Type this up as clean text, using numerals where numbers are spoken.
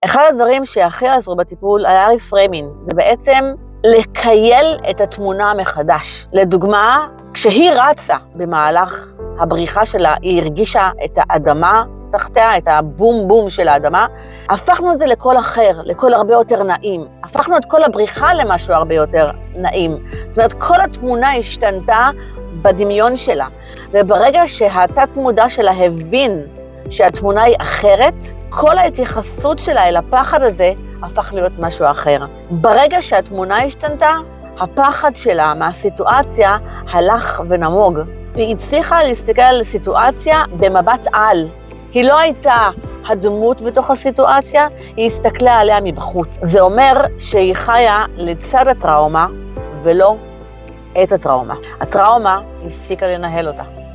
אחד הדברים שהכי עזרו בטיפול היה רפריימינג, זה בעצם לקייל את התמונה מחדש. לדוגמה, כשהיא רצה במהלך הבריחה שלה, היא הרגישה את האדמה תחתיה, את הבום בום של האדמה, הפכנו את זה לקול אחר, לקול הרבה יותר נעים. הפכנו את כל הבריחה למשהו הרבה יותר נעים. זאת אומרת, כל התמונה השתנתה בדמיון שלה. וברגע שהתת מודע שלה הבין שהתמונה היא אחרת, כל ההתייחסות שלה אל הפחד הזה הפך להיות משהו אחר. ברגע שהתמונה השתנתה, הפחד שלה מהסיטואציה הלך ונמוג. והיא הצליחה להסתכל על הסיטואציה במבט על. היא לא הייתה הדמות בתוך הסיטואציה, היא הסתכלה עליה מבחוץ. זה אומר שהיא חיה לצד הטראומה ולא את הטראומה. הטראומה הפסיקה לנהל אותה.